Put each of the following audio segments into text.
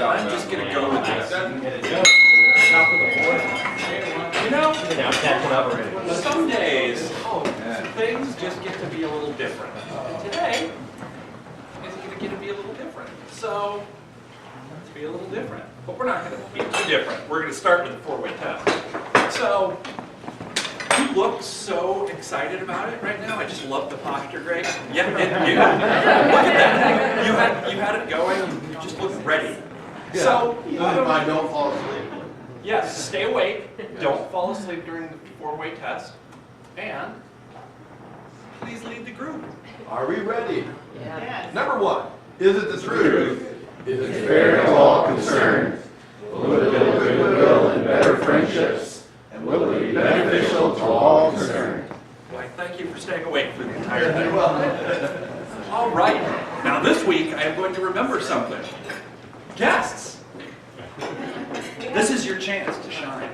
I'm just going to go with this. Top of the board. You know, Yeah, I'm catching up already. some days things just get to be a little different. And today is going to be a little different. So let's be a little different. But we're not going to be too different. We're going to start with the four-way test. So you look so excited about it right now. I just love the posture, Greg. Yeah, you. Look at that. You had it going. You just looked ready. Yeah. So Don't fall asleep. yes, stay awake. Don't fall asleep during the four-way test. And please lead the group. Are we ready? Yes. Number one, is it the truth? Is it fair to all concerned? Will it build goodwill and better friendships? And will it be beneficial to all concerned? Why, thank you for staying awake for the entire thing. All right. Now this week, I am going to remember something. Guests. This is your chance to shine.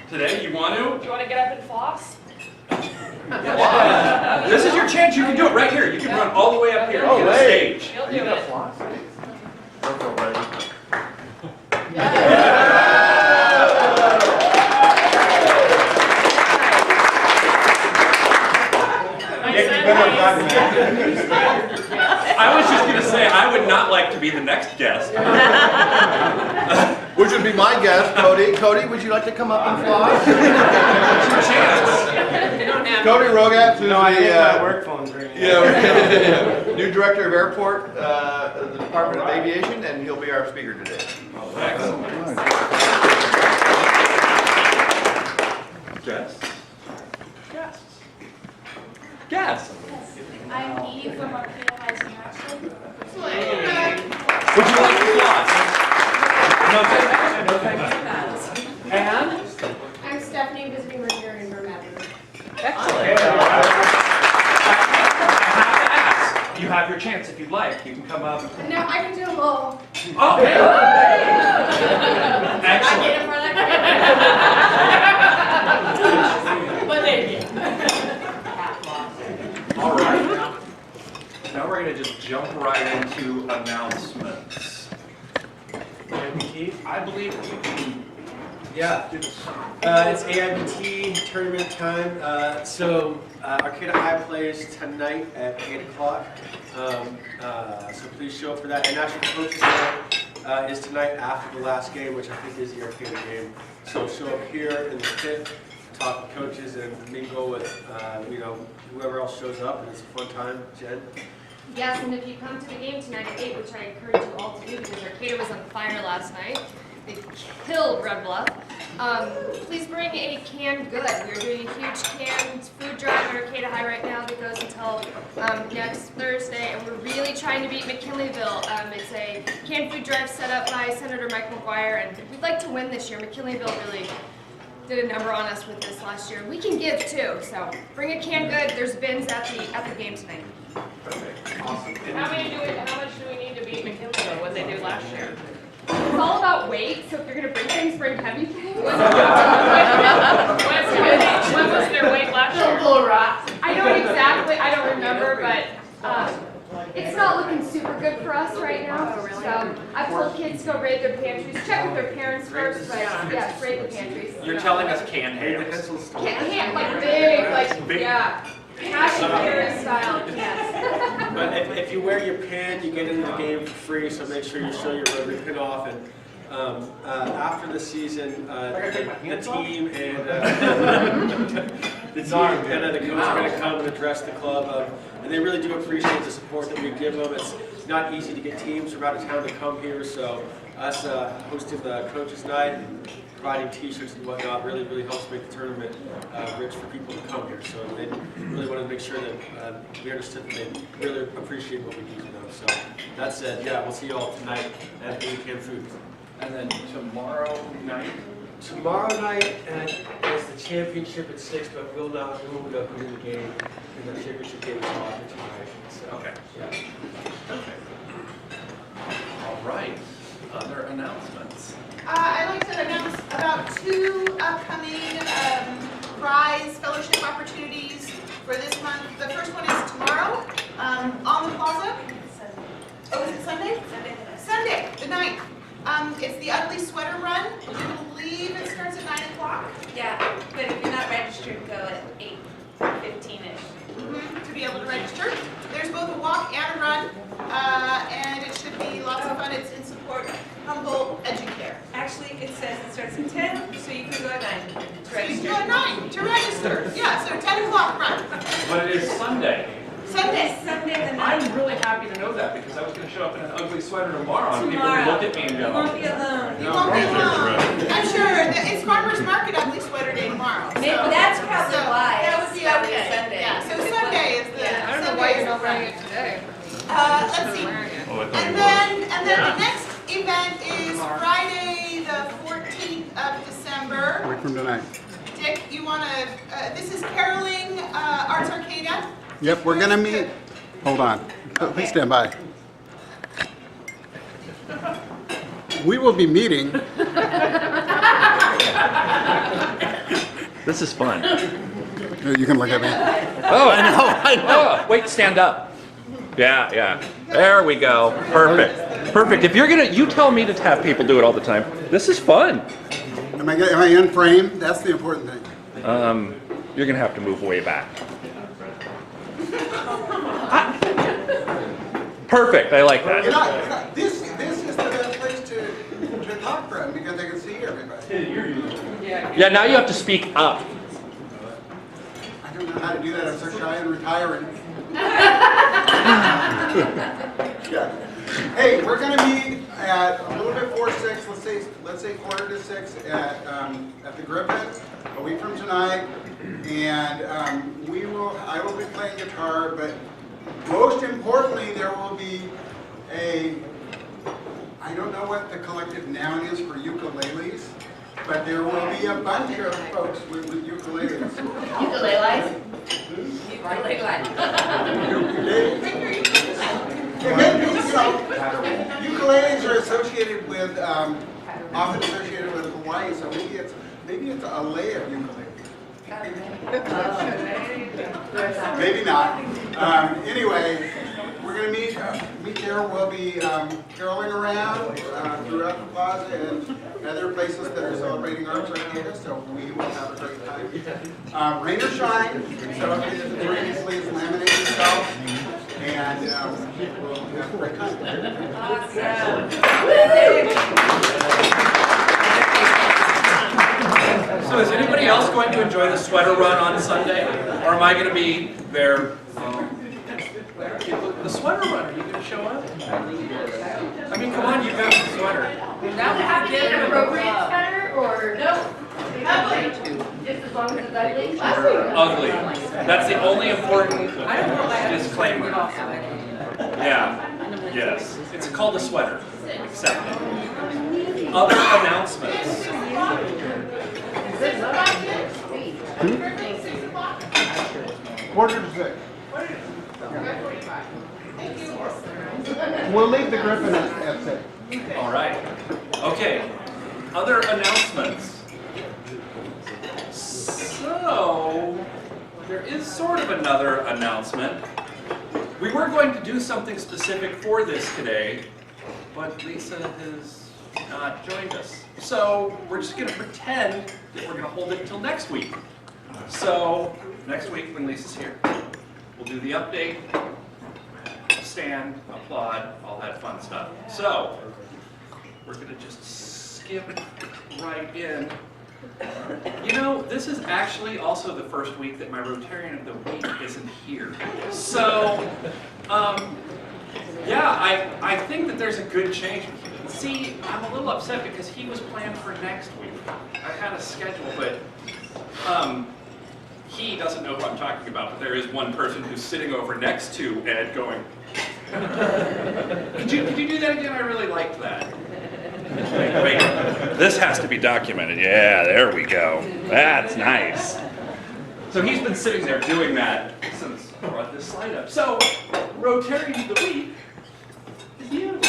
Today, you want to? Do you want to get up and floss? This is your chance. You can do it right here. You can run all the way up here to the stage. You'll do it. I was just going to say, I would not like to be the next guest. Which would be my guest, Cody. Cody, would you like to come up and fly? It's your chance. You don't have Cody Roggatz, who's my work phone's ringing. new Director of Airport, the Department of Aviation, and he'll be our speaker today. Excellent. Guests. Guests. Guests. I'm Eve from RCAS in Ashland. Would you like to floss? No, thank you. And? I'm Stephanie, visiting Ranger in Vermont. Excellent. You have your chance if you'd like. You can come up. No, I can do a little. Okay. I Excellent. get it for that. But thank you. All right. Now we're going to just jump right into announcements. I believe you can. Yeah. It's AIBT tournament time. So Arcata High plays tonight at 8 o'clock. So please show up for that. And actually, Coaches Night is tonight after the last game, which I think is the Arcata game. So show up here in the pit, talk with coaches, and mingle with whoever else shows up. And it's a fun time. Jen? Yes, and if you come to the game tonight at 8, which I encourage you all to do because Arcata was on fire last night. They killed Red Bluff. Please bring a canned good. We're doing a huge canned food drive at Arcata High right now that goes until next Thursday, and we're really trying to beat McKinleyville. It's a canned food drive set up by Senator Mike McGuire, and we'd like to win this year. McKinleyville really did a number on us with this last year. We can give too, so bring a canned good. There's bins at the game tonight. Perfect. Awesome. How much do we need to beat McKinley? What they did last year? It's all about weight, so if you're going to bring things, bring heavy things. What was their weight last year? I don't exactly, I don't remember, but it's not looking super good for us right now. So I've told kids to go raid their pantries, check with their parents first, but yeah, raid the pantries. You're telling us canned hams. Can't like big, yeah. Passion Paris style, yes. But if you wear your pin, you get into the game for free, so make sure you show your Rotary pin off. And after the season, the team and the coach are going to come and address the club. And they really do appreciate the support that we give them. It's not easy to get teams from out of town to come here, so us hosting the Coaches Night and providing t-shirts and whatnot really helps make the tournament rich for people to come here. So they really wanted to make sure that we understood that they really appreciate what we do for them. So that said, yeah, we'll see you all tonight at the Camp Food. And then tomorrow night. Tomorrow night is the championship at 6, but we'll not win the game. And the championship game is after tonight. So, Okay. Yeah. Okay. All right. Other announcements. I'd like to announce about 2 upcoming prize fellowship opportunities for this month. The first one is tomorrow on the plaza. Oh, is it Sunday? Sunday the 9th. It's the Ugly Sweater Run. I believe it starts at 9 o'clock. Yeah, but if you're not registered, go at 8:15-ish. To be able to register. There's both a walk and a run, and it should be lots of fun. It's in support of Humboldt Educare. Actually, it says it starts at 10, so you can go at 9 to So you can register. go at 9 to register. Yeah, so 10 o'clock run. But it is Sunday. Sunday. Sunday the I'm 9th. really happy to know that because I was going to show up in an ugly sweater tomorrow and people would Tomorrow. look at me and You won't go, be alone. You won't be alone. I'm sure it's Farmers Market Ugly Sweater Day tomorrow. Maybe that's probably so why. that would be it's okay. Sunday. Yeah, so Because it Sunday is the. Yeah. I don't know Sunday why is you're the not wearing run. it today. Let's see. Wearing it. And then the next event is Friday, the 14th of December. Week from tonight. Dick, you want to, this is Caroling Arts Arcada. Yep, we're gonna meet. Hold on. Please stand by. We will be meeting. this is fun. You can look at me. Oh, I know. Oh, wait, stand up. Yeah. There we go. Perfect. If you're you tell me to have people do it all the time. This is fun. Am I in frame? That's the important thing. You're gonna have to move way back. Perfect. I like that. This is the best place to talk from because they can see everybody. Yeah. Now you have to speak up. I don't know how to do that. I'm so shy and retiring. Yeah. Hey, we're gonna meet at a little bit before 6. Let's say 5:45 at the Griffin a week from tonight, and I will be playing guitar, but most importantly, there will be I don't know what the collective noun is for ukuleles, but there will be a bunch of folks with ukuleles. Ukulele. Ukuleles are associated with, often associated with Hawaii, so maybe it's a lay of ukulele. Maybe not. Anyway, we're going to meet there. We'll be caroling around throughout the plaza and other places that are celebrating Arts Arcada, so we will have a great time. Rain or shine, so if it's raining, please laminate yourself, and we'll have a great time. So is anybody else going to enjoy the sweater run on Sunday? Or am I going to be there? The sweater run, are you going to show up? I mean, come on, you've got the sweater. That would have to be an appropriate sweater or no? Just as long as it's ugly. Ugly. That's the only important disclaimer. Yeah. Yes. It's called a sweater. Accept it. Other announcements. Quarter to 6. We'll leave the Griffin at 6. All right. Okay. Other announcements. So, there is sort of another announcement. We were going to do something specific for this today, but Lisa has not joined us. So, we're just going to pretend that we're going to hold it until next week. So, next week when Lisa's here, we'll do the update, stand, applaud, all that fun stuff. So, we're going to just skip right in. You know, this is actually also the first week that my Rotarian of the Week isn't here. So, yeah, I think that there's a good change. See, I'm a little upset because he was planned for next week. I had a schedule, but he doesn't know who I'm talking about, but there is one person who's sitting over next to Ed going, could you do that again? I really liked that. Wait, this has to be documented. Yeah, there we go. That's nice. So he's been sitting there doing that since I brought this slide up. So, Rotarian of the Week is you.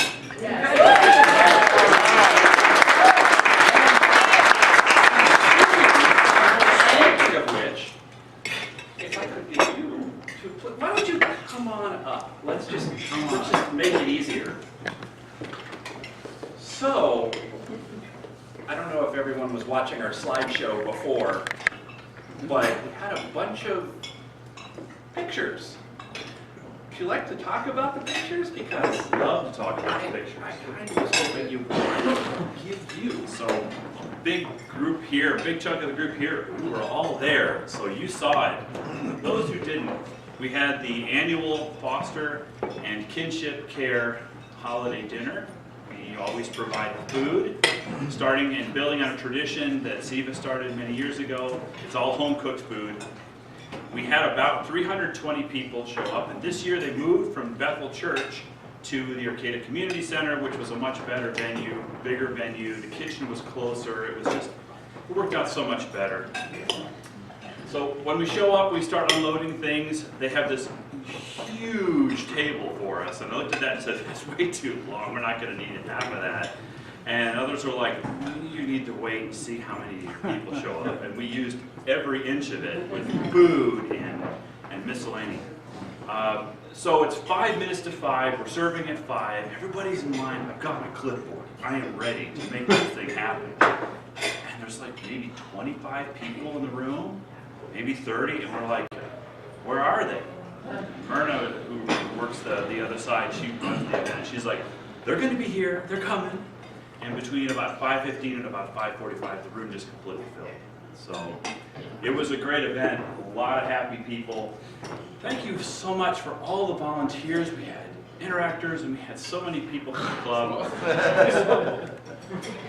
Speaking of which, if I could get you to put, why don't you come on up? Let's just make it easier. So, I don't know if everyone was watching our slideshow before, but we had a bunch of pictures. Would you like to talk about the pictures? Because Love to talk about the pictures. I kind of was hoping you would give you. So, big group here, big chunk of the group here, we were all there, so you saw it. Those who didn't, we had the annual foster and kinship care holiday dinner. We always provide food, starting and building on a tradition that Siva started many years ago. It's all home-cooked food. We had about 320 people show up, and this year they moved from Bethel Church to the Arcata Community Center, which was a much better venue, bigger venue. The kitchen was closer. It was just, it worked out so much better. So when we show up, we start unloading things. They have this huge table for us, and I looked at that and said, it's way too long. We're not going to need half of that. And others were like, you need to wait and see how many people show up. And we used every inch of it with food and miscellany. So it's 5 minutes to 5. We're serving at 5. Everybody's in line. I've got my clipboard. I am ready to make this thing happen. And there's like maybe 25 people in the room, maybe 30, and we're like, where are they? Myrna, who works the other side, she runs the event. She's like, they're going to be here. They're coming. And between about 5:15 and about 5:45, the room just completely filled. So it was a great event, a lot of happy people. Thank you so much for all the volunteers. We had interactors and we had so many people from the club.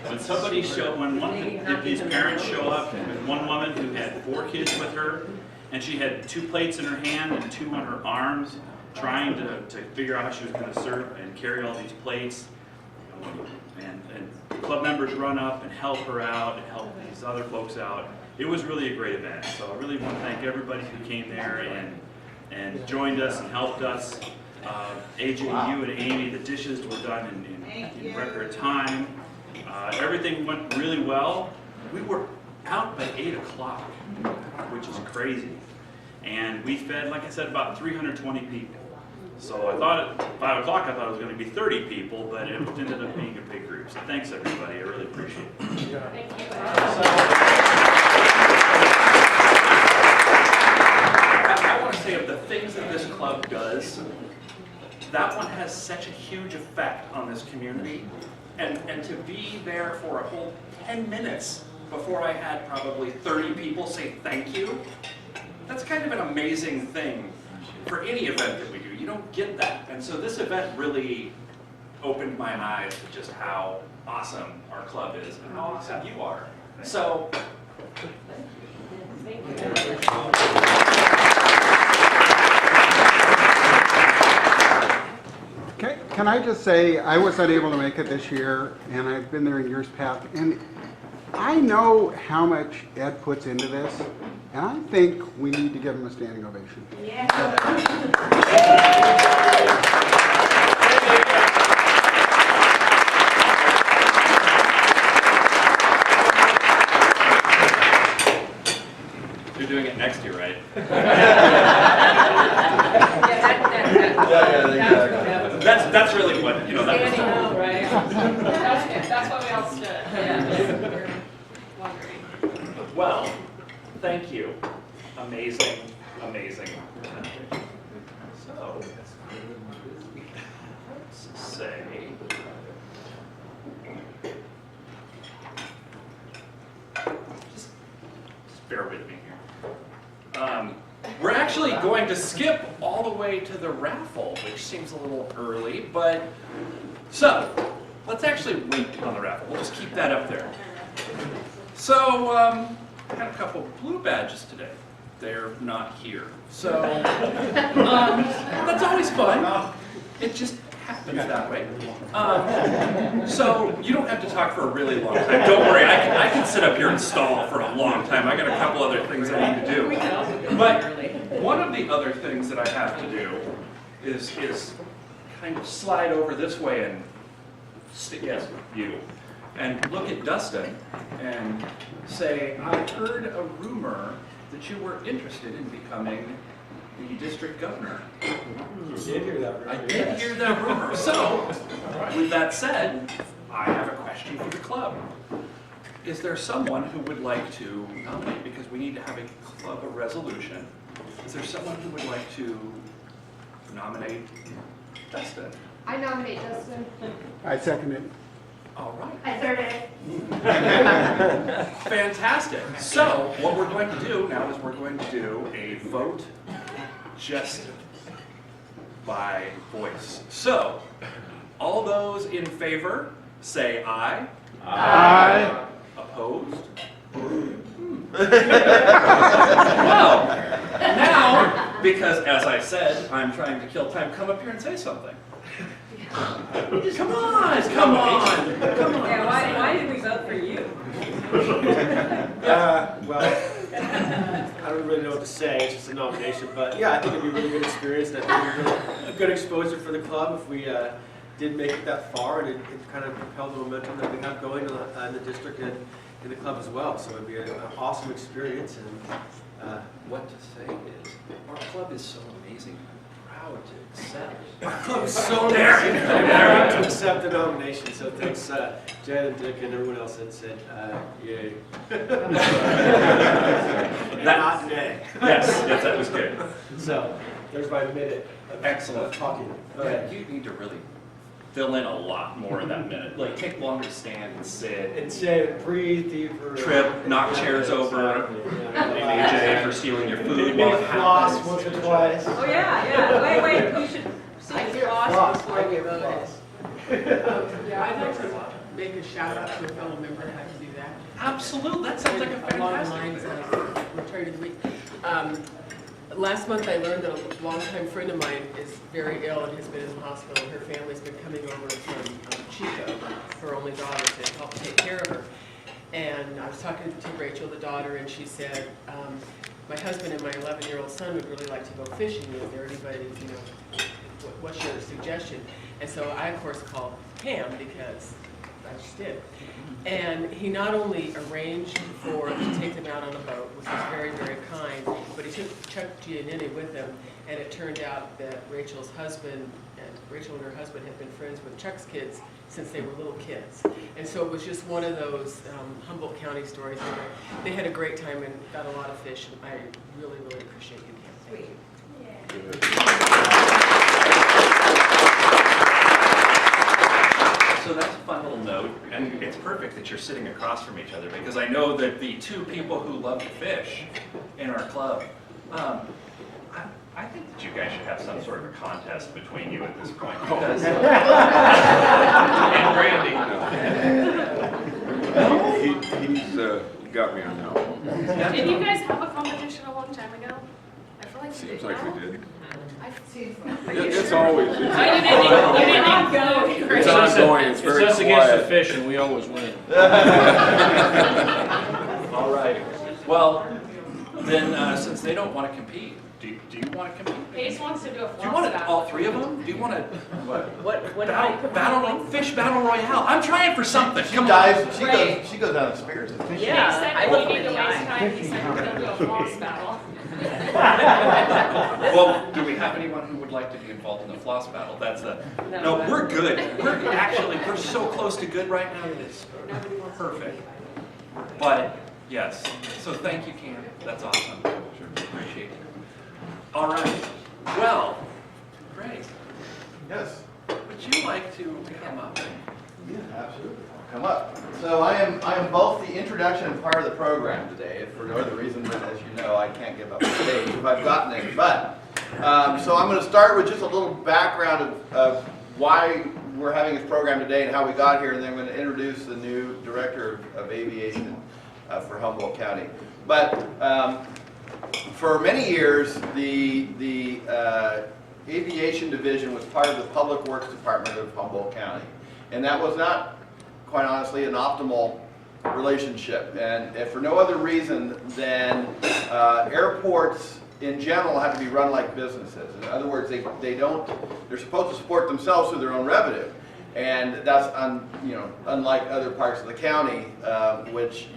When somebody showed, when one of these parents show up, and one woman who had 4 kids with her, and she had 2 plates in her hand and 2 on her arms, trying to figure out how she was going to serve and carry all these plates. And club members run up and help her out and help these other folks out. It was really a great event. So I really want to thank everybody who came there and joined us and helped us. AJ, you and Amy, the dishes were done in record time. Everything went really well. We were out by 8 o'clock, which is crazy. And we fed, like I said, about 320 people. So I thought at 5 o'clock, I thought it was going to be 30 people, but it ended up being a big group. So thanks, everybody. I really appreciate it. Thank you. I want to say of the things that this club does, that one has such a huge effect on this community. And to be there for a whole 10 minutes before I had probably 30 people say thank you, that's kind of an amazing thing for any event that we do. You don't get that. And so this event really opened my eyes to just how awesome our club is and how awesome you are. So, thank you. Can I just say, I was unable to make it this year, and I've been there in years past, and I know how much Ed puts into this, and I think we need to give him a standing ovation. You're doing it next year, right? That's really what, you know, that was Standing up, right? That's why we all stood. Yeah. Well, thank you. Amazing, amazing. So, let's say, just bear with me here. We're actually going to skip all the way to the raffle, which seems a little early, but, so, let's actually wait on the raffle. We'll just keep that up there. So, I got a couple blue badges today. They're not here. So, that's always fun. It just happens that way. So, you don't have to talk for a really long time. Don't worry, I can sit up here and stall for a long time. I got a couple other things I need to do. But one of the other things that I have to do is kind of slide over this way and yes, you. And look at Dustin and say, I heard a rumor that you were interested in becoming the district governor. You did hear that rumor. I did hear that rumor. So, with that said, I have a chief of the club. Is there someone who would like to nominate, because we need to have a club resolution, is there someone who would like to nominate Dustin? I nominate Dustin. I second it. All right. I third it. Fantastic. So what we're going to do now is we're going to do a vote just by voice. So all those in favor say aye. Aye. Opposed? Well, now, because as I said, I'm trying to kill time, come up here and say something. Come on, come on. Yeah, why did we vote for you? Well, I don't really know what to say. It's just a nomination, but yeah, I think it'd be a really good experience, and I think it'd be really a good exposure for the club if we did make it that far, and it kind of propelled the momentum that we have going in the district and in the club as well. So it'd be an awesome experience. And What to say is, our club is so amazing. I'm proud to accept. our club is so amazing. I'm proud to accept the nomination. So thanks, Jen and Dick and everyone else that said yay. Not nay. Yes, that was good. So there's my minute of Excellent. talking. Yeah, you need to really fill in a lot more in that minute. Like, take longer to stand and sit. And say, breathe deeper. Trip, knock chairs over. AJ for stealing your food while it floss happens. once or twice. Oh, yeah. Wait, you should see the floss before we vote. Yeah, I'd like to make a shout out to a fellow member if I can do that. Absolutely, that sounds like a Along the fantastic lines thing. of Rotary of the Week. Last month I learned that a longtime friend of mine is very ill and has been in the hospital. Her family's been coming over from Chico, her only daughter, to help take care of her. And I was talking to Rachel, the daughter, and she said, my husband and my 11-year-old son would really like to go fishing. Is there anybody, what's your suggestion? And so I, of course, called Pam because I just did. And he not only arranged to take them out on a boat, which was very, very kind, but he took Chuck Giannini with him, and it turned out that Rachel and her husband had been friends with Chuck's kids since they were little kids. And so it was just one of those Humboldt County stories. They had a great time and got a lot of fish, and I really, really appreciate you, Pam. Thank you. So that's a fun little note, and it's perfect that you're sitting across from each other, because I know that the two people who love to fish in our club, I think that you guys should have some sort of a contest between you at this point. Because, and Randy. He's got me on that one. Did you guys have a competition a long time ago? I feel like Seems like we did. It's always. I didn't go. It's ongoing. It's very It's us against the quiet. fish, and we always win. All right. Well, then, since they don't want to compete, do you want to compete? Pace wants to do a Do you floss want battle. all three of them? Do you want to What fish battle royale? I'm trying for something. She Come dives, on. she goes down in spears. Yeah, He said I we love need to the waste eye. time. He said we're gonna do a floss battle. Well, do we have anyone who would like to be involved in the floss battle? That's the. No, we're good. We're so close to good right now. It is perfect. But yes, so thank you, Cam. That's awesome. Sure, appreciate it. All right. Well, great. Yes. Would you like to come up? Yeah, absolutely. Come up. So I am both the introduction and part of the program today, for no other reason than, as you know, I can't give up the stage if I've gotten it. But so I'm going to start with just a little background of why we're having this program today and how we got here, and then I'm going to introduce the new Director of Aviation for Humboldt County. But for many years, the Aviation Division was part of the Public Works Department of Humboldt County, and that was not, quite honestly, an optimal relationship, and if for no other reason than airports in general have to be run like businesses. In other words, they're supposed to support themselves through their own revenue, and that's unlike other parts of the county, which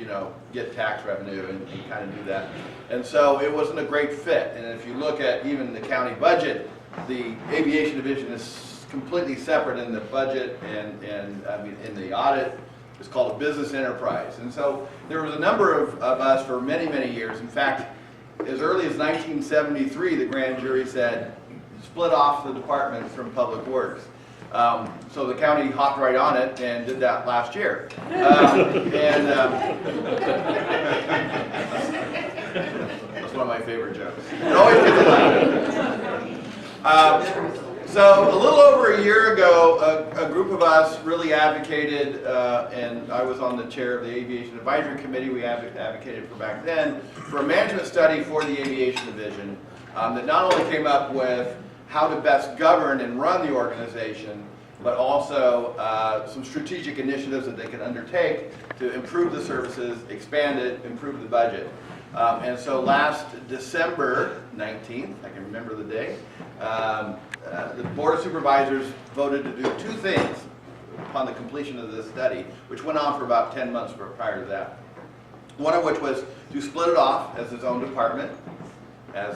get tax revenue and kind of do that. And so it wasn't a great fit. And if you look at even the county budget, the Aviation Division is completely separate in the budget and I mean in the audit is called a business enterprise. And so there was a number of us for many, many years. In fact, as early as 1973, the grand jury said, split off the department from Public Works. So the county hopped right on it and did that last year. That's one of my favorite jokes. It always gets laughed. So a little over a year ago, a group of us really advocated, and I was on the chair of the Aviation Advisory Committee. We advocated for back then for a management study for the aviation division that not only came up with how to best govern and run the organization, but also some strategic initiatives that they can undertake to improve the services, expand it, improve the budget. And so last December 19th, I can remember the day, the Board of Supervisors voted to do two things upon the completion of this study, which went on for about 10 months prior to that. One of which was to split it off as its own department, as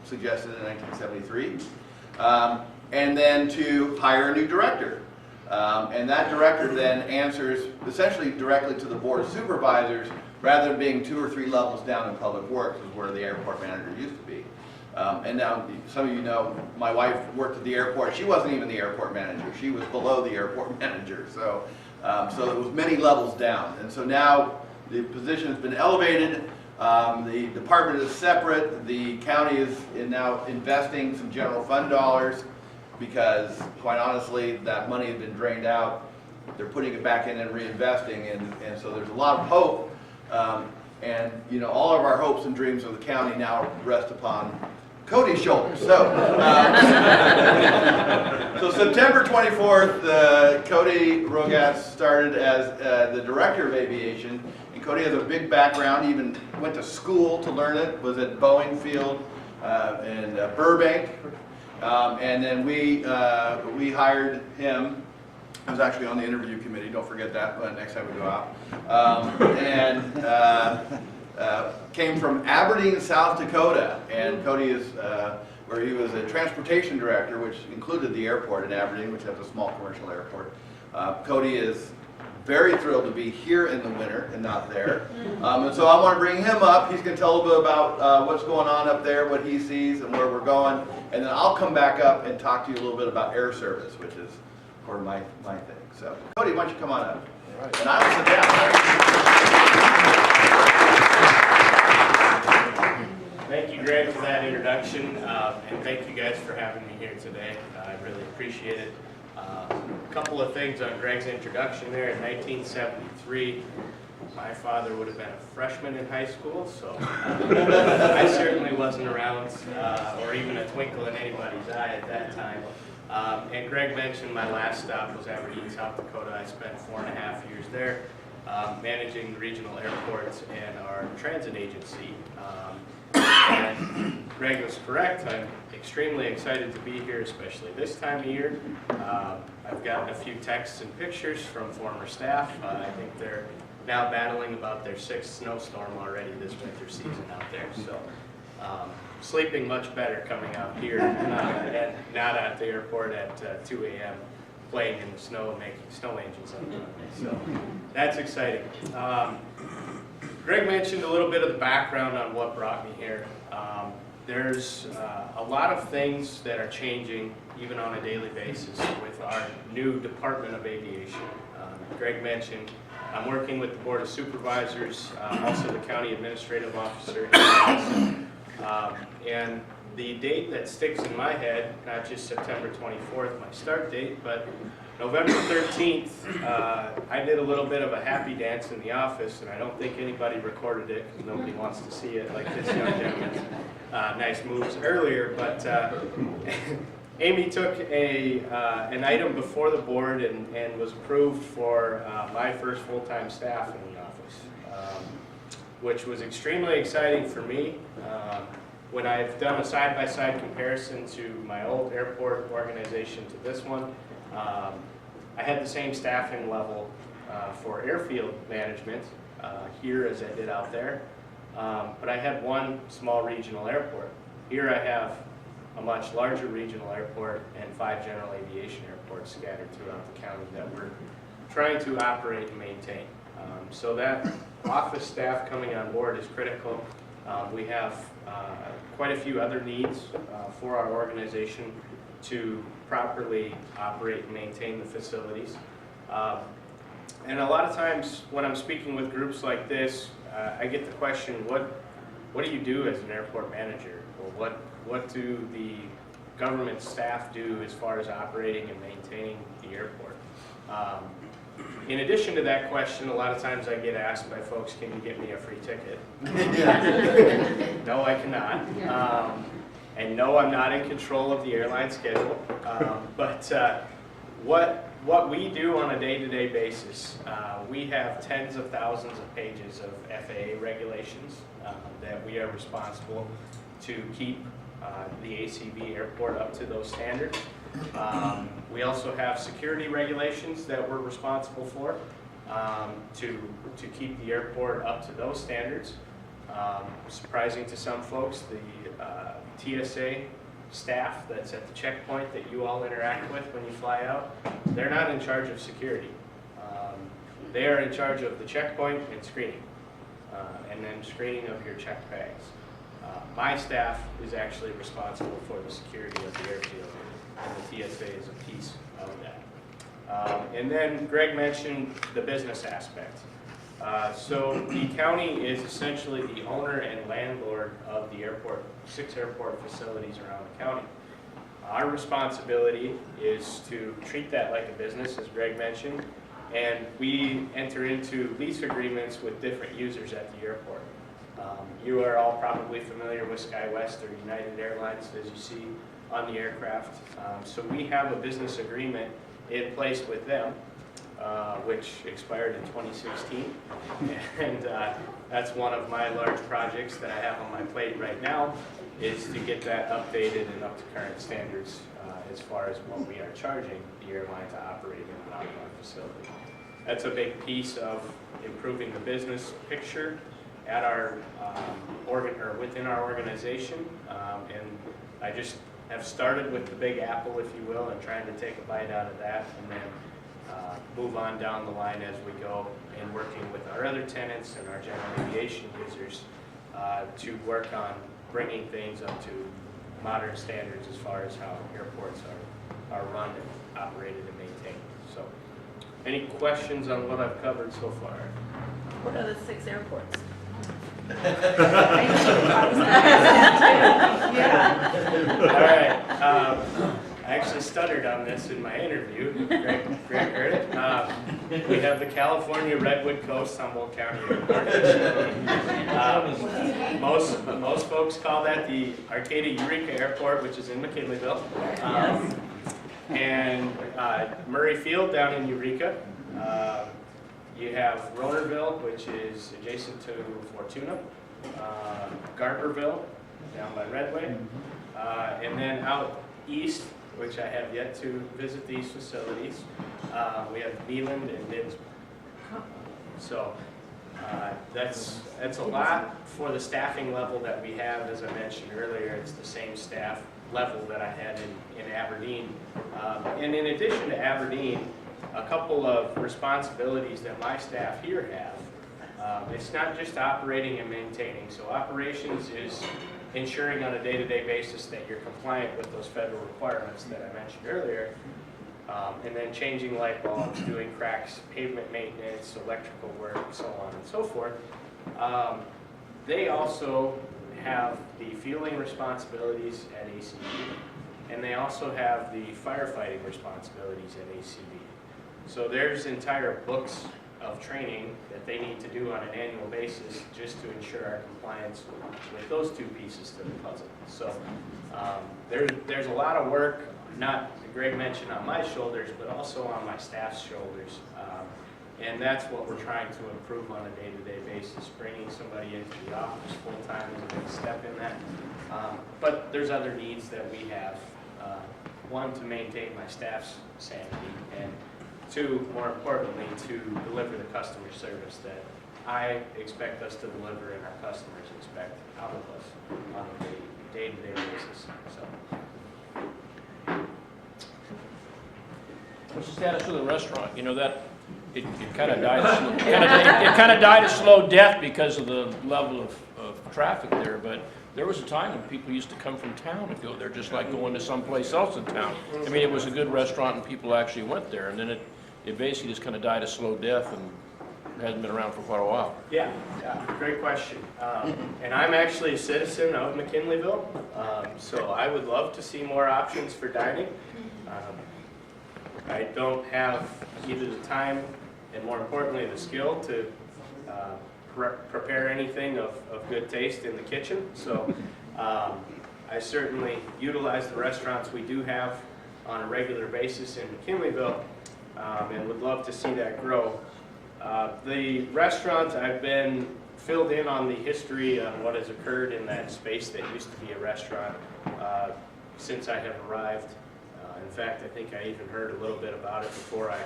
suggested in 1973, and then to hire a new director. And that director then answers essentially directly to the Board of Supervisors, rather than being 2 or 3 levels down in Public Works, is where the airport manager used to be. And now, some of you know, my wife worked at the airport. She wasn't even the airport manager. She was below the airport manager. So, so it was many levels down. And so now the position has been elevated. The department is separate. The county is now investing some general fund dollars because, quite honestly, that money had been drained out. They're putting it back in and reinvesting, and so there's a lot of hope. And you know, all of our hopes and dreams of the county now rest upon Cody's shoulders. So, so September 24th, Cody Roggatz started as the Director of Aviation. And Cody has a big background. He even went to school to learn it. Was at Boeing Field in Burbank. And then we hired him. I was actually on the interview committee, don't forget that next time we go out. Came from Aberdeen, South Dakota, and Cody is where he was a transportation director, which included the airport in Aberdeen, which has a small commercial airport. Cody is very thrilled to be here in the winter and not there. And so I want to bring him up. He's going to tell a little bit about what's going on up there, what he sees, and where we're going. And then I'll come back up and talk to you a little bit about air service, which is or my thing. So, Cody, why don't you come on up? All right. And I will sit down. Thank you, Greg, for that introduction, and thank you guys for having me here today. I really appreciate it. A couple of things on Greg's introduction there. In 1973, my father would have been a freshman in high school, so I certainly wasn't around or even a twinkle in anybody's eye at that time. And Greg mentioned my last stop was Aberdeen, South Dakota. I spent 4.5 years there, managing the regional airports and our transit agency. And Greg was correct. I'm extremely excited to be here, especially this time of year. I've gotten a few texts and pictures from former staff. I think they're now battling about their 6th snowstorm already this winter season out there. So. Sleeping much better coming out here and not at the airport at 2 a.m. playing in the snow and making snow angels out there. So that's exciting. Greg mentioned a little bit of the background on what brought me here. There's a lot of things that are changing even on a daily basis with our new Department of Aviation. Greg mentioned I'm working with the Board of Supervisors, also the County Administrative Officer. And the date that sticks in my head, not just September 24th, my start date, but November 13th, I did a little bit of a happy dance in the office, and I don't think anybody recorded it because nobody wants to see it like this young gentleman's nice moves earlier. But Amy took an item before the board and was approved for my first full-time staff in the office. Which was extremely exciting for me. When I've done a side-by-side comparison to my old airport organization to this one, I had the same staffing level for airfield management here as I did out there, but I had one small regional airport. Here I have a much larger regional airport and 5 general aviation airports scattered throughout the county that we're trying to operate and maintain. So that office staff coming on board is critical. We have quite a few other needs for our organization to properly operate and maintain the facilities. And a lot of times when I'm speaking with groups like this, I get the question, what do you do as an airport manager? Or what do the government staff do as far as operating and maintaining the airport? In addition to that question, a lot of times I get asked by folks, can you get me a free ticket? No, I cannot. And no, I'm not in control of the airline schedule. But what we do on a day-to-day basis, we have tens of thousands of pages of FAA regulations that we are responsible to keep the ACB airport up to those standards. We also have security regulations that we're responsible for to keep the airport up to those standards. Surprising to some folks, the TSA staff that's at the checkpoint that you all interact with when you fly out, they're not in charge of security. They are in charge of the checkpoint and screening, and then screening of your checked bags. My staff is actually responsible for the security of the airfield, and the TSA is a piece of that. And then Greg mentioned the business aspect. So the county is essentially the owner and landlord of the airport, 6 airport facilities around the county. Our responsibility is to treat that like a business, as Greg mentioned, and we enter into lease agreements with different users at the airport. You are all probably familiar with SkyWest or United Airlines, as you see on the aircraft. So we have a business agreement in place with them, which expired in 2016. And that's one of my large projects that I have on my plate right now, is to get that updated and up to current standards as far as what we are charging the airline to operate in and out of our facility. That's a big piece of improving the business picture at our within our organization, and I just have started with the big apple, if you will, and trying to take a bite out of that, and then move on down the line as we go, and working with our other tenants and our general aviation users to work on bringing things up to modern standards as far as how airports are run and operated and maintained. So, any questions on what I've covered so far? What are the 6 airports? All right. I actually stuttered on this in my interview. Greg heard it. We have the California Redwood Coast Humboldt County Airport. Most folks call that the Arcata Eureka Airport, which is in McKinleyville. And Murray Field down in Eureka. You have Ronerville, which is adjacent to Fortuna, Garberville, down by Redway, and then out east, which I have yet to visit these facilities, we have Meeland and Dinsmore. So that's a lot for the staffing level that we have. As I mentioned earlier, it's the same staff level that I had in Aberdeen. And in addition to Aberdeen, a couple of responsibilities that my staff here have. It's not just operating and maintaining. So operations is ensuring on a day-to-day basis that you're compliant with those federal requirements that I mentioned earlier. And then changing light bulbs, doing cracks, pavement maintenance, electrical work, so on and so forth. They also have the fueling responsibilities at ACB, and they also have the firefighting responsibilities at ACB. So there's entire books of training that they need to do on an annual basis just to ensure our compliance with those 2 pieces to the puzzle. So there's a lot of work, not Greg mentioned on my shoulders, but also on my staff's shoulders. And that's what we're trying to improve on a day-to-day basis. Bringing somebody into the office full-time is a big step in that. But there's other needs that we have. 1, to maintain my staff's sanity, and 2, more importantly, to deliver the customer service that I expect us to deliver and our customers expect out of us on a day-to-day basis. So. What's the status of the restaurant? You know, that it kind of died a slow death because of the level of traffic there. But there was a time when people used to come from town and go there, just like going to someplace else in town. I mean, it was a good restaurant and people actually went there, and then it basically just kind of died a slow death and hasn't been around for quite a while. Yeah, great question. And I'm actually a citizen of McKinleyville, so I would love to see more options for dining. I don't have either the time and, more importantly, the skill to prepare anything of good taste in the kitchen. So I certainly utilize the restaurants we do have on a regular basis in McKinleyville, and would love to see that grow. The restaurant, I've been filled in on the history on what has occurred in that space that used to be a restaurant since I have arrived. In fact, I think I even heard a little bit about it before I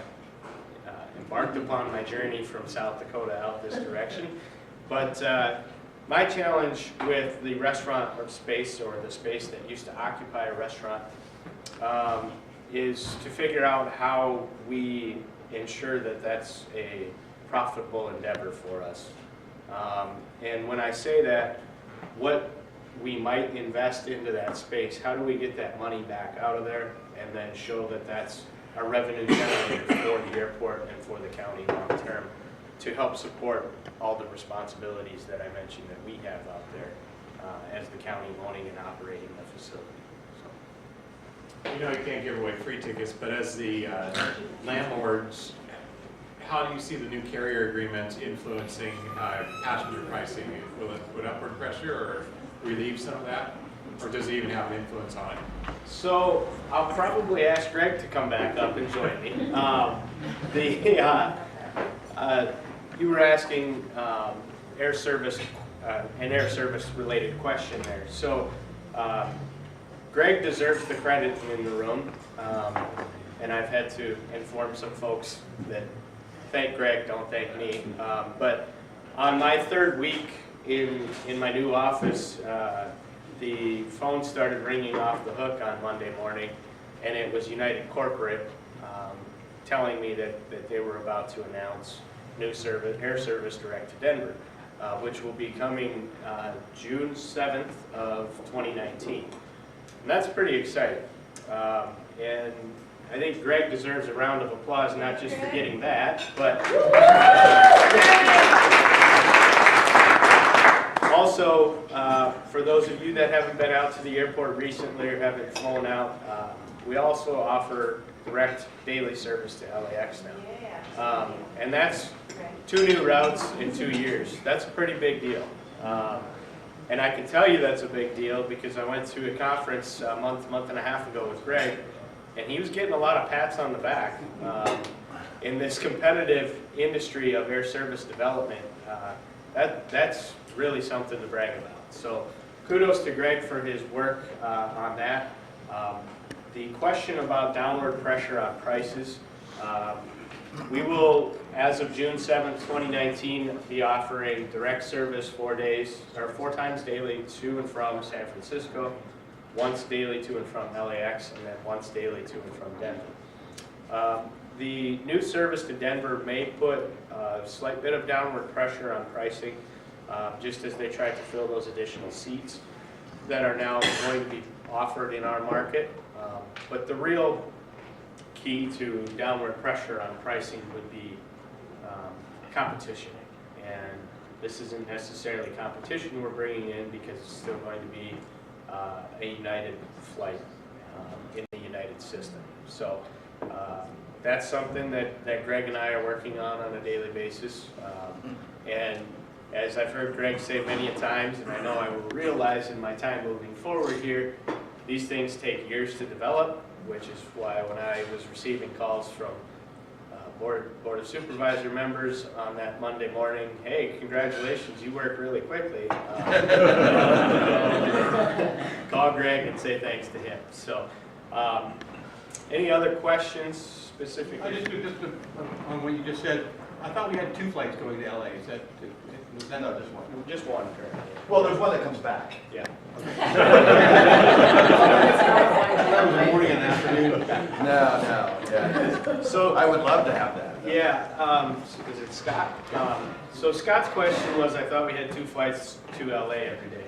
embarked upon my journey from South Dakota out this direction. But my challenge with the restaurant or space, or the space that used to occupy a restaurant, is to figure out how we ensure that that's a profitable endeavor for us. And when I say that, what we might invest into that space, how do we get that money back out of there and then show that that's a revenue generator for the airport and for the county long term to help support all the responsibilities that I mentioned that we have out there as the county owning and operating the facility. You know you can't give away free tickets, but as the landlords, how do you see the new carrier agreement influencing passenger pricing? Will it put upward pressure or relieve some of that? Or does it even have an influence on it? So I'll probably ask Greg to come back up and join me. You were asking air service, an air service related question there. So Greg deserves the credit in the room, and I've had to inform some folks that thank Greg, don't thank me. But on my third week in my new office, the phone started ringing off the hook on Monday morning, and it was United Corporate telling me that they were about to announce new air service direct to Denver, which will be coming June 7th of 2019. And that's pretty exciting. And I think Greg deserves a round of applause, not just for getting that, but also for those of you that haven't been out to the airport recently or haven't flown out, we also offer direct daily service to LAX now. And that's 2 new routes in 2 years. That's a pretty big deal. And I can tell you that's a big deal because I went to a conference a month and a half ago with Greg, and he was getting a lot of pats on the back. In this competitive industry of air service development, that's really something to brag about. So kudos to Greg for his work on that. The question about downward pressure on prices, we will, as of June 7th, 2019, be offering direct service 4 times daily to and from San Francisco, once daily to and from LAX, and then once daily to and from Denver. The new service to Denver may put a slight bit of downward pressure on pricing, just as they try to fill those additional seats that are now going to be offered in our market. But the real key to downward pressure on pricing would be competition. And this isn't necessarily competition we're bringing in because it's still going to be a United flight in the United system. So that's something that Greg and I are working on a daily basis. And as I've heard Greg say many a times, and I know I will realize in my time moving forward here, these things take years to develop, which is why when I was receiving calls from Board of Supervisor members on that Monday morning, hey, congratulations, you work really quickly. Call Greg and say thanks to him. So, any other questions specifically? On what you just said, I thought we had 2 flights going to LA. Is that No, just one. Just one currently. Well, there's one that comes back. Yeah. the morning and afternoon. No, yeah. So I would love to have that. yeah, is it Scott? So Scott's question was, I thought we had 2 flights to LA every day.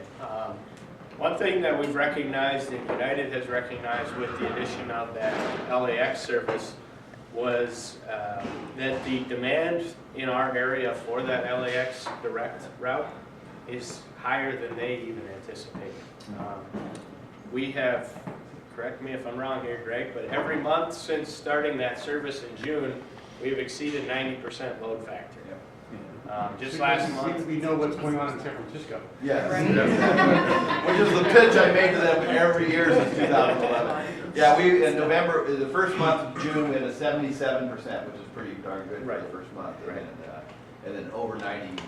One thing that we've recognized and United has recognized with the addition of that LAX service was that the demand in our area for that LAX direct route is higher than they even anticipated. We have, correct me if I'm wrong here, Greg, but every month since starting that service in June, we've exceeded 90% load factor. Just last month. We know what's going on in San Francisco. Yes. Which is the pitch I made to them every year since 2011. Yeah, we, in November, the first month of June, we had a 77%, which is pretty darn good for the first month. And then over 95%.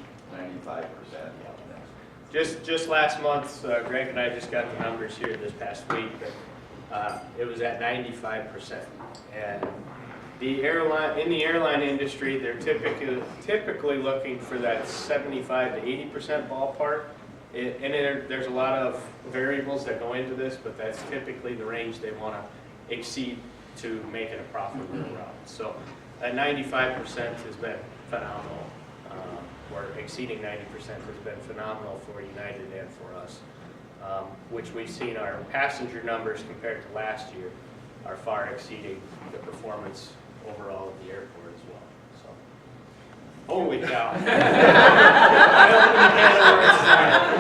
Just last month, Greg and I just got the numbers here this past week, but it was at 95%. And the airline industry, they're typically looking for that 75 to 80% ballpark. There's a lot of variables that go into this, but that's typically the range they want to exceed to make it a profitable route. So that 95% has been phenomenal. Or exceeding 90% has been phenomenal for United and for us, which we've seen our passenger numbers compared to last year are far exceeding the performance overall of the airport as well. So, holy cow.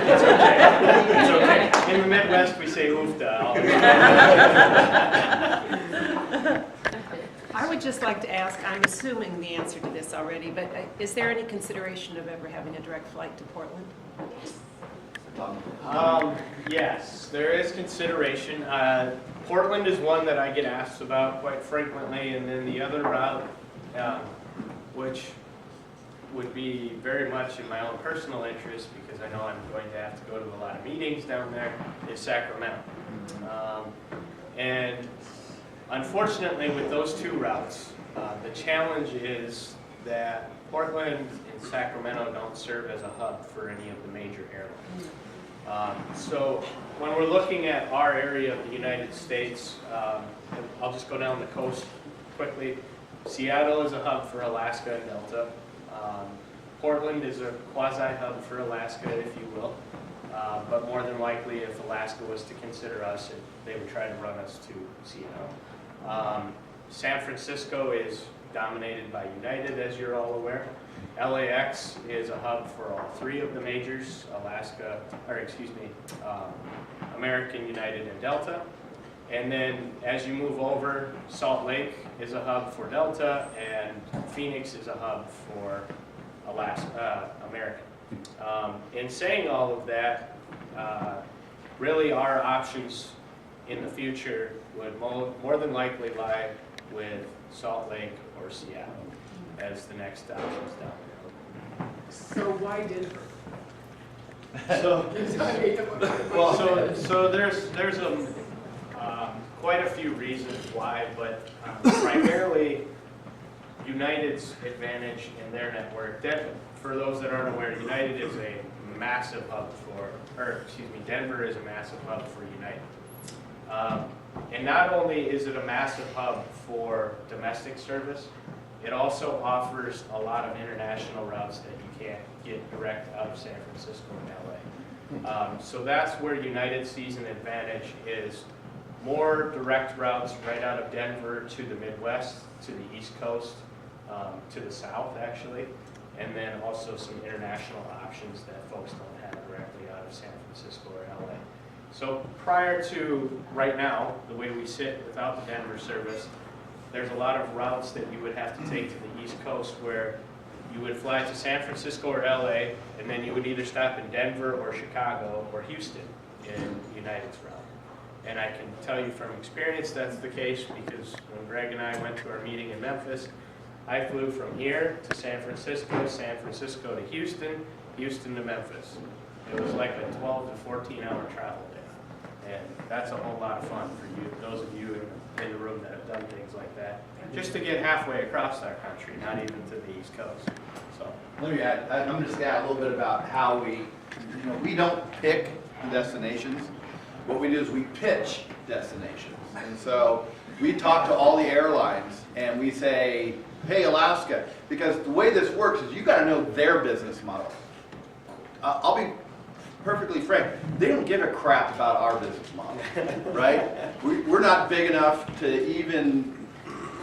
It's okay. It's okay. In the Midwest, we say oofda. I would just like to ask, I'm assuming the answer to this already, but is there any consideration of ever having a direct flight to Portland? Yes, there is consideration. Portland is one that I get asked about quite frequently, and then the other route, which would be very much in my own personal interest because I know I'm going to have to go to a lot of meetings down there, is Sacramento. And unfortunately, with those 2 routes, the challenge is that Portland and Sacramento don't serve as a hub for any of the major airlines. So when we're looking at our area of the United States, I'll just go down the coast quickly. Seattle is a hub for Alaska and Delta. Portland is a quasi-hub for Alaska, if you will. But more than likely, if Alaska was to consider us, they would try to run us to Seattle. San Francisco is dominated by United, as you're all aware. LAX is a hub for all 3 of the majors, American, United, and Delta. And then as you move over, Salt Lake is a hub for Delta, and Phoenix is a hub for American. In saying all of that, really our options in the future would more than likely lie with Salt Lake or Seattle as the next options down there. So why Denver? So there's quite a few reasons why, but primarily United's advantage in their network. For those that aren't aware, United is a massive hub Denver is a massive hub for United. And not only is it a massive hub for domestic service, it also offers a lot of international routes that you can't get direct out of San Francisco and LA. So that's where United sees an advantage, is more direct routes right out of Denver to the Midwest, to the East Coast, to the South actually, and then also some international options that folks don't have directly out of San Francisco or LA. So prior to right now, the way we sit without the Denver service, there's a lot of routes that you would have to take to the East Coast where you would fly to San Francisco or LA, and then you would either stop in Denver or Chicago or Houston in United's route. And I can tell you from experience that's the case, because when Greg and I went to our meeting in Memphis, I flew from here to San Francisco to Houston, Houston to Memphis. It was like a 12 to 14 hour travel day. And that's a whole lot of fun for you, those of you in the room that have done things like that, just to get halfway across our country, not even to the East Coast. So let me add, I'm just going to add a little bit about how we don't pick destinations. what we do is we pitch destinations. And so we talk to all the airlines and we say, hey, Alaska, because the way this works is you got to know their business model. I'll be perfectly frank, they don't give a crap about our business model, right? We're not big enough to even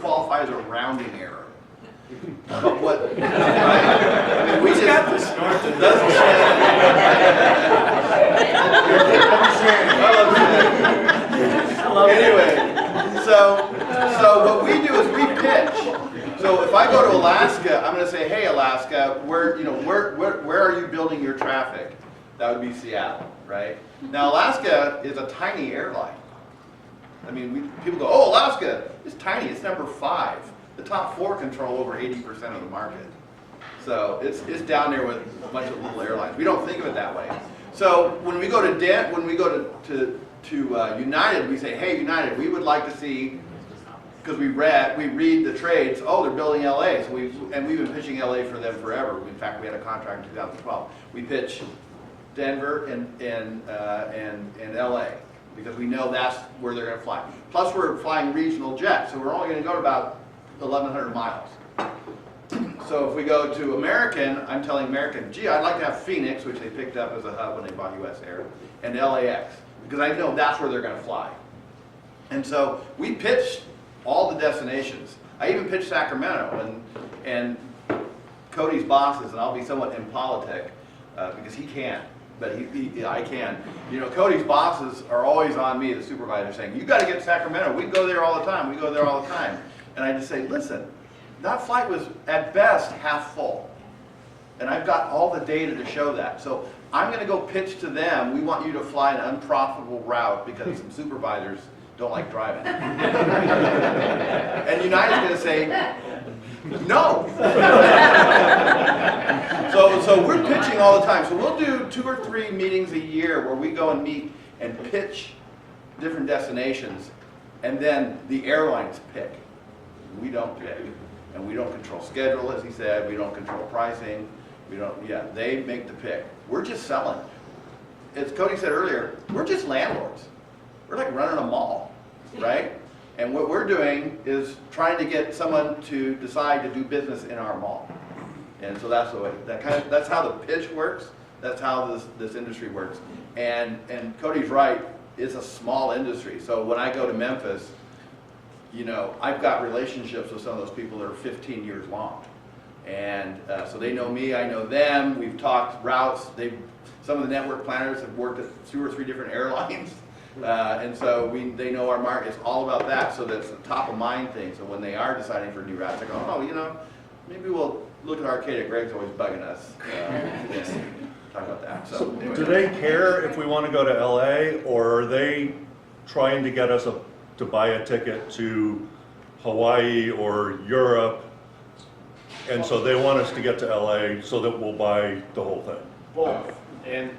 qualify as a rounding error. But what, right? I mean, we just got the snort that doesn't Anyway, so what we do is we pitch. So if I go to Alaska, I'm going to say, hey, Alaska, where are you building your traffic? That would be Seattle, right? Now, Alaska is a tiny airline. I mean, people go, oh, Alaska is tiny. It's number 5. The top 4 control over 80% of the market. So it's down there with a bunch of little airlines. We don't think of it that way. So when we go to United, we say, hey, United, we would like to see, because we read the trades. Oh, they're building LA. So we've been pitching LA for them forever. In fact, we had a contract in 2012. We pitch Denver and LA because we know that's where they're going to fly. Plus, we're flying regional jets, so we're only going to go to about 1,100 miles. So if we go to American, I'm telling American, gee, I'd like to have Phoenix, which they picked up as a hub when they bought US Air, and LAX, because I know that's where they're going to fly. And so we pitched all the destinations. I even pitched Sacramento, and Cody's bosses, and I'll be somewhat impolitic, because he can't, but I can. You know, Cody's bosses are always on me, the supervisor, saying, you got to get to Sacramento. We go there all the time. We go there all the time. And I just say, listen, that flight was at best half full. And I've got all the data to show that. So I'm going to go pitch to them, we want you to fly an unprofitable route because some supervisors don't like driving. And United's going to say, no. So we're pitching all the time. So we'll do 2 or 3 meetings a year where we go and meet and pitch different destinations. And then the airlines pick. We don't pick. And we don't control schedule, as he said. We don't control pricing. They make the pick. We're just selling. As Cody said earlier, we're just landlords. We're like running a mall, right? And what we're doing is trying to get someone to decide to do business in our mall. And so that's the way, that's how the pitch works. That's how this industry works. And Cody's right, it's a small industry. So when I go to Memphis, you know, I've got relationships with some of those people that are 15 years long. And so they know me, I know them. We've talked routes. Some of the network planners have worked at 2 or 3 different airlines. And so they know our market. It's all about that. So that's a top of mind thing. So when they are deciding for new routes, they go, oh, you know, maybe we'll look at Arcadia. Greg's always bugging us. Talk about that. So anyway. Do they care if we want to go to LA, or are they trying to get us to buy a ticket to Hawaii or Europe, and so they want us to get to LA so that we'll buy the whole thing? Both. And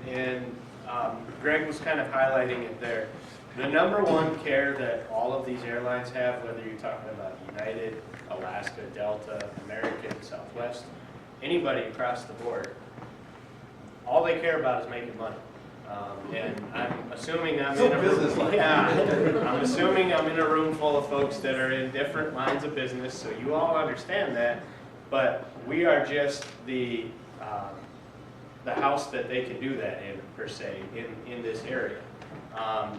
Greg was kind of highlighting it there. The #1 care that all of these airlines have, whether you're talking about United, Alaska, Delta, American, Southwest, anybody across the board, all they care about is making money. And I'm assuming I'm in a room full of folks that are in different lines of business, so you all understand that. But we are just the house that they can do that in, per se, in this area.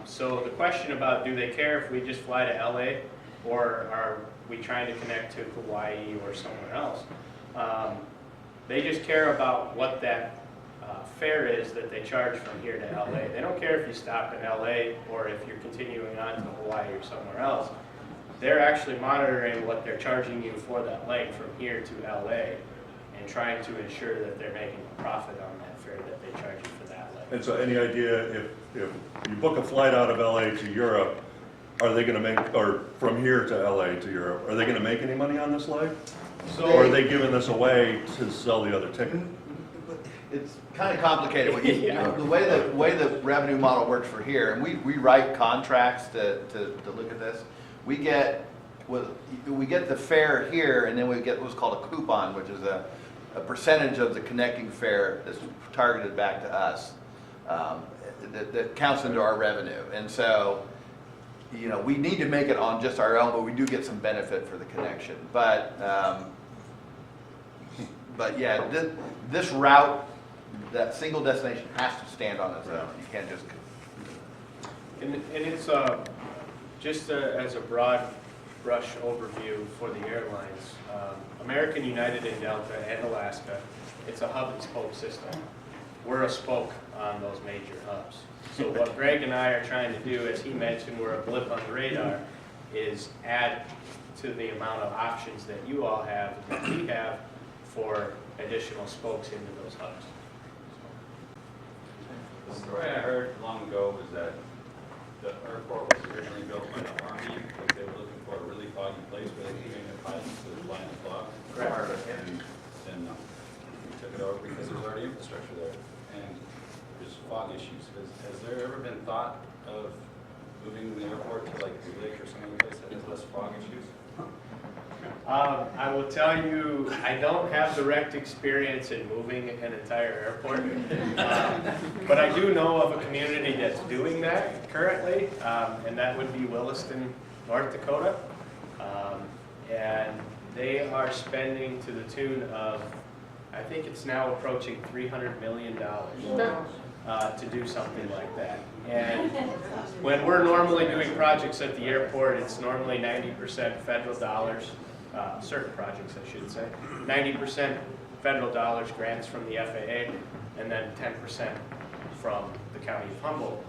So the question about do they care if we just fly to LA, or are we trying to connect to Hawaii or somewhere else? They just care about what that fare is that they charge from here to LA. They don't care if you stop in LA or if you're continuing on to Hawaii or somewhere else. They're actually monitoring what they're charging you for that leg from here to LA and trying to ensure that they're making a profit on that fare that they charge you for that leg. And so any idea if you book a flight out of LA to Europe, are they going to make, or from here to LA to Europe, are they going to make any money on this leg? So, or are they giving this away to sell the other ticket? It's kind of complicated. The way the revenue model works for here, and we write contracts to look at this. We get the fare here, and then we get what's called a coupon, which is a percentage of the connecting fare that's targeted back to us. that counts into our revenue. And so, you know, we need to make it on just our own, but we do get some benefit for the connection. But yeah, this route, that single destination has to stand on its own. You can't just. And it's just as a broad brush overview for the airlines, American, United, and Delta, and Alaska, it's a hub and spoke system. We're a spoke on those major hubs. So what Greg and I are trying to do, as he mentioned, we're a blip on the radar, is add to the amount of options that you all have, that we have, for additional spokes into those hubs. The story I heard long ago was that the airport was originally built by the Army, because they were looking for a really foggy place where they could bring their pilots to the flying fog. And we took it over because there's already infrastructure there, and there's fog issues. Has there ever been thought of moving the airport to like the lake or some other place that has less fog issues? I will tell you, I don't have direct experience in moving an entire airport, but I do know of a community that's doing that currently, and that would be Williston, North Dakota. And they are spending to the tune of, I think it's now approaching $300 million to do something like that. And when we're normally doing projects at the airport, it's normally 90% federal dollars, certain projects I should say, 90% federal dollars grants from the FAA, and then 10% from the County of Humboldt.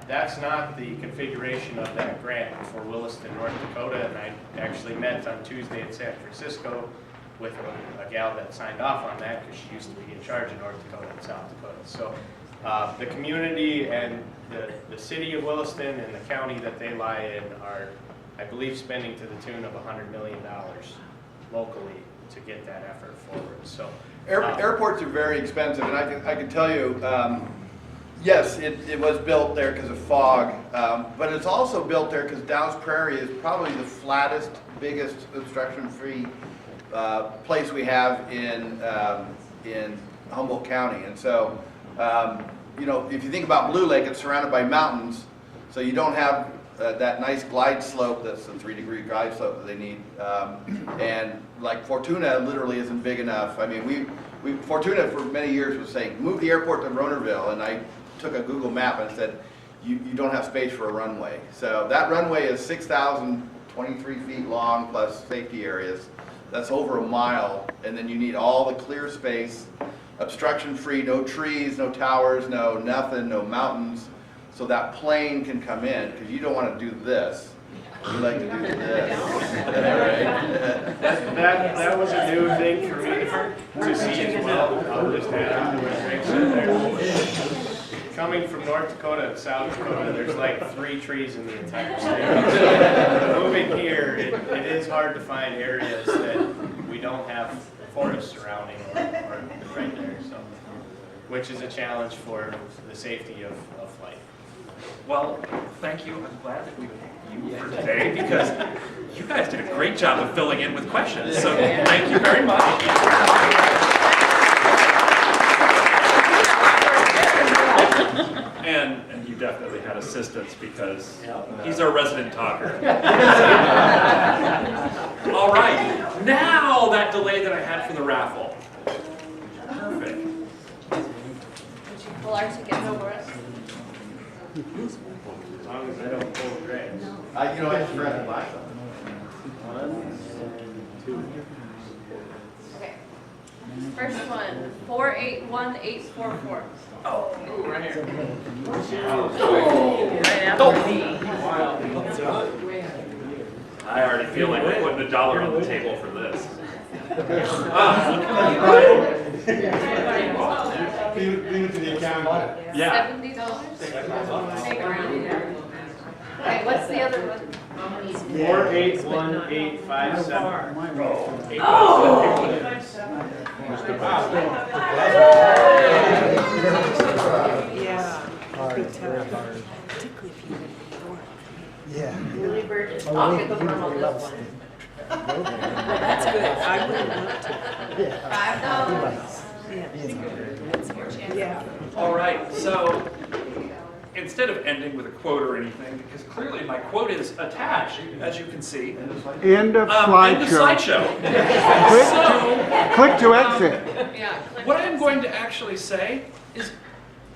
That's not the configuration of that grant for Williston, North Dakota, and I actually met on Tuesday in San Francisco with a gal that signed off on that because she used to be in charge of North Dakota and South Dakota. So the community and the city of Williston and the county that they lie in are, I believe, spending to the tune of $100 million locally to get that effort forward. So airports are very expensive, and I can tell you, yes, it was built there because of fog, but it's also built there because Dow's Prairie is probably the flattest, biggest obstruction-free place we have in Humboldt County. And so, you know, if you think about Blue Lake, it's surrounded by mountains, so you don't have that nice glide slope, that's the 3-degree glide slope that they need. And like Fortuna literally isn't big enough. I mean, Fortuna for many years was saying, move the airport to Ronerville, and I took a Google map and said, you don't have space for a runway. So that runway is 6,023 feet long plus safety areas. That's over a mile, and then you need all the clear space, obstruction-free, no trees, no towers, no nothing, no mountains, so that plane can come in, because you don't want to do this. You like to do this. That was a new thing for me to see as well. I'll just add on to what Greg said there. Coming from North Dakota and South Dakota, there's like 3 trees in the entire state. Moving here, it is hard to find areas that we don't have forests surrounding or right there, so, which is a challenge for the safety of flight. Well, thank you. I'm glad that we had you for today, because you guys did a great job of filling in with questions. So thank you very much. And you definitely had assistance, because he's our resident talker. All right, now that delay that I had for the raffle. Perfect. Would you pull our tickets over us? As long as I don't pull Greg's. You know, I just forgot to buy something. 1 and 2. Okay. First one, 481844. Oh, right here. Right after me. I already feel like we're putting $1 on the table for this. Leave it to the accountant. Yeah. $70? Take around there. Okay, what's the other one? 481857. Oh! Yeah. Yeah. Billy Burgess. I'll get the firm on this one. That's good. I would love to. $5. Yeah. All right, so instead of ending with a quote or anything, because clearly my quote is attached, as you can see. End of End of slideshow. slideshow. Click to exit. What I'm going to actually say is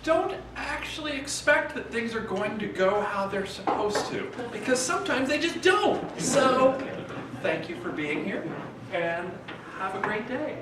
don't actually expect that things are going to go how they're supposed to, because sometimes they just don't. So thank you for being here, and have a great day.